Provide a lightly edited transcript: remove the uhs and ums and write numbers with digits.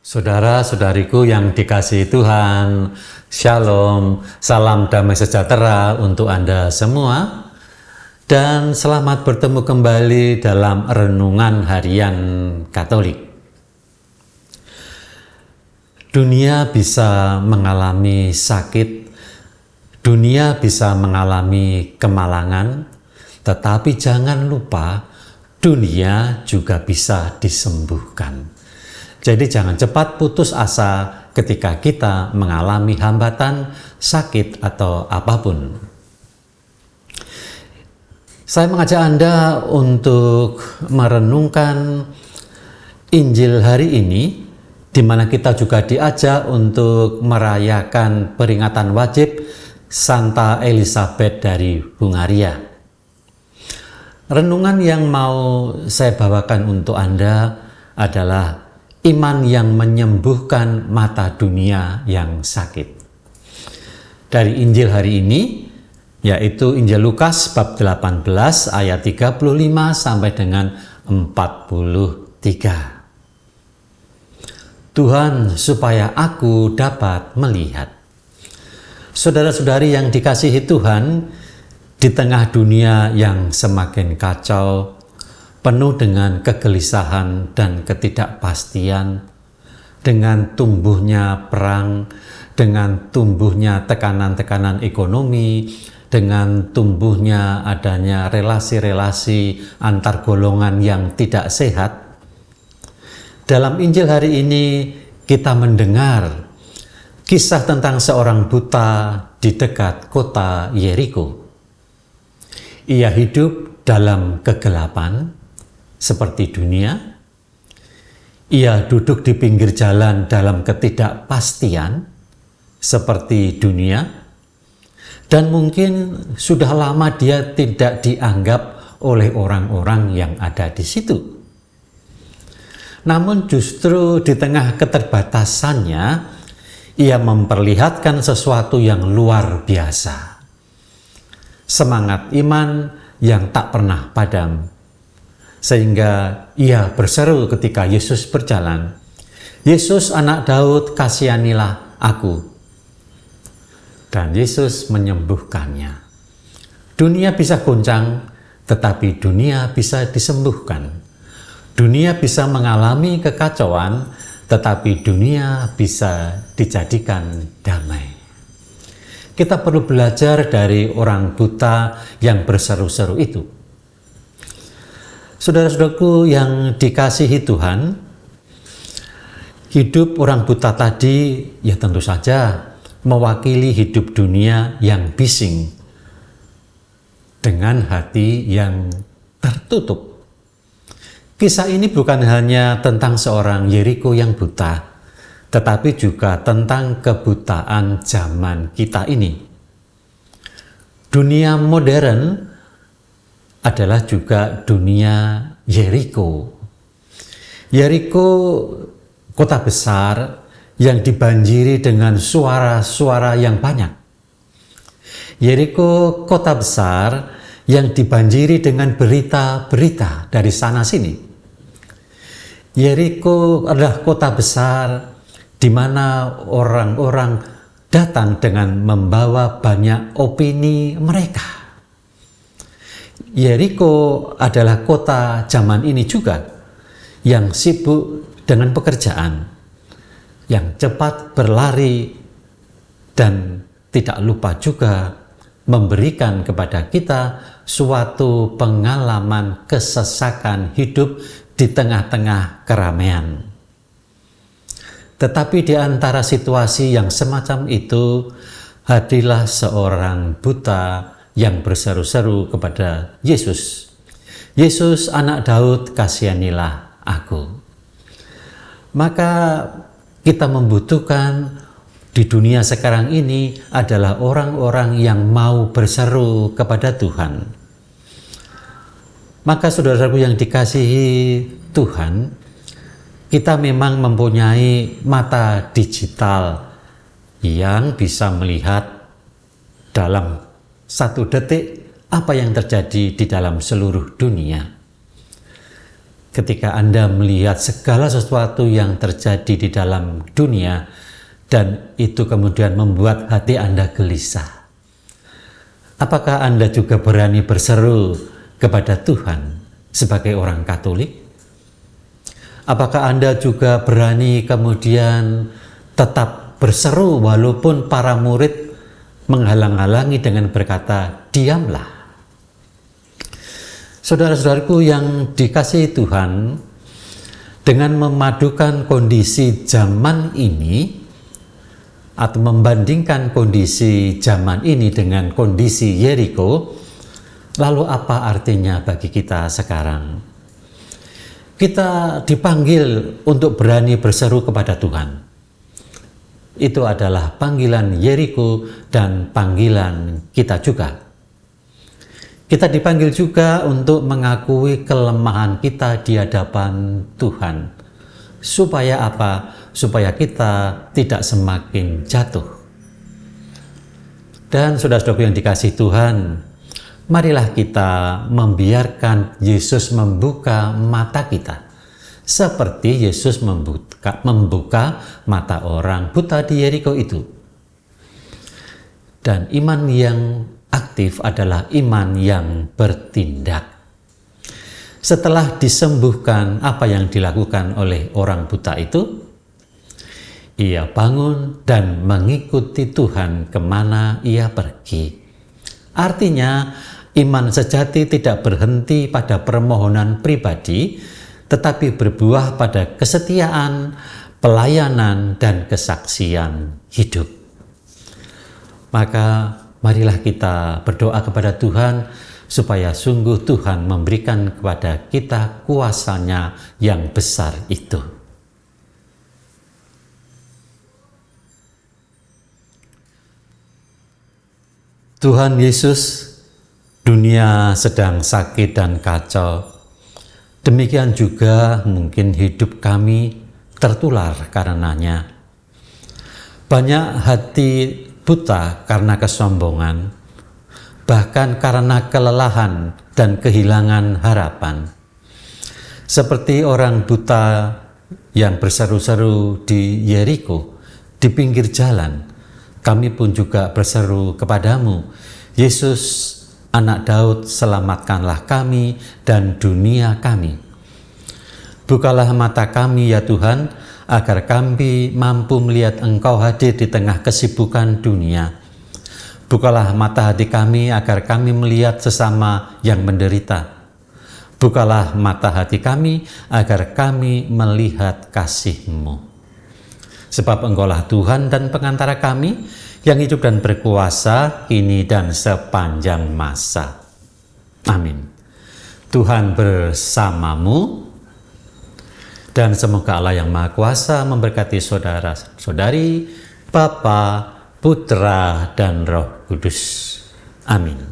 Saudara-saudariku yang dikasihi Tuhan, Shalom, salam damai sejahtera untuk Anda semua, dan selamat bertemu kembali dalam Renungan Harian Katolik. Dunia bisa mengalami sakit, dunia bisa mengalami kemalangan, tetapi jangan lupa dunia juga bisa disembuhkan. Jadi jangan cepat putus asa ketika kita mengalami hambatan, sakit, atau apapun. Saya mengajak Anda untuk merenungkan Injil hari ini, di mana kita juga diajak untuk merayakan peringatan wajib Santa Elizabeth dari Hungaria. Renungan yang mau saya bawakan untuk Anda adalah iman yang menyembuhkan mata dunia yang sakit. Dari Injil hari ini, yaitu Injil Lukas bab 18 ayat 35 sampai dengan 43. Tuhan, supaya aku dapat melihat. Saudara-saudari yang dikasihi Tuhan, di tengah dunia yang semakin kacau, penuh dengan kegelisahan dan ketidakpastian, dengan tumbuhnya perang, dengan tumbuhnya tekanan-tekanan ekonomi, dengan tumbuhnya adanya relasi-relasi antar golongan yang tidak sehat. Dalam Injil hari ini kita mendengar kisah tentang seorang buta di dekat kota Yeriko. Ia hidup dalam kegelapan seperti dunia. Ia duduk di pinggir jalan dalam ketidakpastian seperti dunia, dan mungkin sudah lama dia tidak dianggap oleh orang-orang yang ada di situ. Namun justru di tengah keterbatasannya, ia memperlihatkan sesuatu yang luar biasa. Semangat iman yang tak pernah padam. Sehingga ia berseru ketika Yesus berjalan, "Yesus anak Daud, kasihanilah aku." Dan Yesus menyembuhkannya. Dunia bisa goncang, tetapi dunia bisa disembuhkan. Dunia bisa mengalami kekacauan, tetapi dunia bisa dijadikan damai. Kita perlu belajar dari orang buta yang berseru-seru itu. Saudara-saudaraku yang dikasihi Tuhan, hidup orang buta tadi ya tentu saja mewakili hidup dunia yang bising dengan hati yang tertutup. Kisah ini bukan hanya tentang seorang Yeriko yang buta, tetapi juga tentang kebutaan zaman kita ini. Dunia modern adalah juga dunia Yeriko. Yeriko kota besar yang dibanjiri dengan suara-suara yang banyak. Yeriko kota besar yang dibanjiri dengan berita-berita dari sana-sini. Yeriko adalah kota besar di mana orang-orang datang dengan membawa banyak opini mereka. Yeriko adalah kota zaman ini juga yang sibuk dengan pekerjaan, yang cepat berlari, dan tidak lupa juga memberikan kepada kita suatu pengalaman kesesakan hidup di tengah-tengah keramaian. Tetapi di antara situasi yang semacam itu, hadirlah seorang buta yang berseru-seru kepada Yesus. "Yesus anak Daud, kasihanilah aku." Maka kita membutuhkan di dunia sekarang ini adalah orang-orang yang mau berseru kepada Tuhan. Maka saudara-saudaraku yang dikasihi Tuhan, kita memang mempunyai mata digital yang bisa melihat dalam satu detik apa yang terjadi di dalam seluruh dunia. ketika Anda melihat segala sesuatu yang terjadi di dalam dunia dan itu kemudian membuat hati Anda gelisah? Apakah Anda juga berani berseru kepada Tuhan sebagai orang Katolik? Apakah Anda juga berani kemudian tetap berseru walaupun para murid menghalang-halangi dengan berkata, "Diamlah"? Saudara-saudaraku yang dikasihi Tuhan, dengan memadukan kondisi zaman ini atau membandingkan kondisi zaman ini dengan kondisi Yeriko, lalu apa artinya bagi kita sekarang? Kita dipanggil untuk berani berseru kepada Tuhan. Itu adalah panggilan Yeriko dan panggilan kita juga. Kita dipanggil juga untuk mengakui kelemahan kita di hadapan Tuhan. Supaya apa? Supaya kita tidak semakin jatuh. Dan saudara-saudaraku yang dikasihi Tuhan, marilah kita membiarkan Yesus membuka mata kita. Seperti Yesus membuka mata orang buta di Yeriko itu. Dan iman yang aktif adalah iman yang bertindak. Setelah disembuhkan apa yang dilakukan oleh orang buta itu, ia bangun dan mengikuti Tuhan kemana ia pergi. Artinya, iman sejati tidak berhenti pada permohonan pribadi, tetapi berbuah pada kesetiaan, pelayanan, dan kesaksian hidup. Maka marilah kita berdoa kepada Tuhan supaya sungguh Tuhan memberikan kepada kita kuasa-Nya yang besar itu. Tuhan Yesus, dunia sedang sakit dan kacau. Demikian juga mungkin hidup kami tertular karenanya. Banyak hati buta karena kesombongan, bahkan karena kelelahan dan kehilangan harapan. Seperti orang buta yang berseru-seru di Yeriko, di pinggir jalan, kami pun juga berseru kepadamu, Yesus, Anak Daud, selamatkanlah kami dan dunia kami. Bukalah mata kami ya Tuhan, agar kami mampu melihat Engkau hadir di tengah kesibukan dunia. Bukalah mata hati kami agar kami melihat sesama yang menderita. Bukalah mata hati kami agar kami melihat kasih-Mu. Sebab Engkaulah Tuhan dan pengantara kami, yang hidup dan berkuasa kini dan sepanjang masa. Amin. Tuhan bersamamu, dan semoga Allah yang Maha Kuasa memberkati saudara-saudari, Bapa, Putra, dan Roh Kudus. Amin.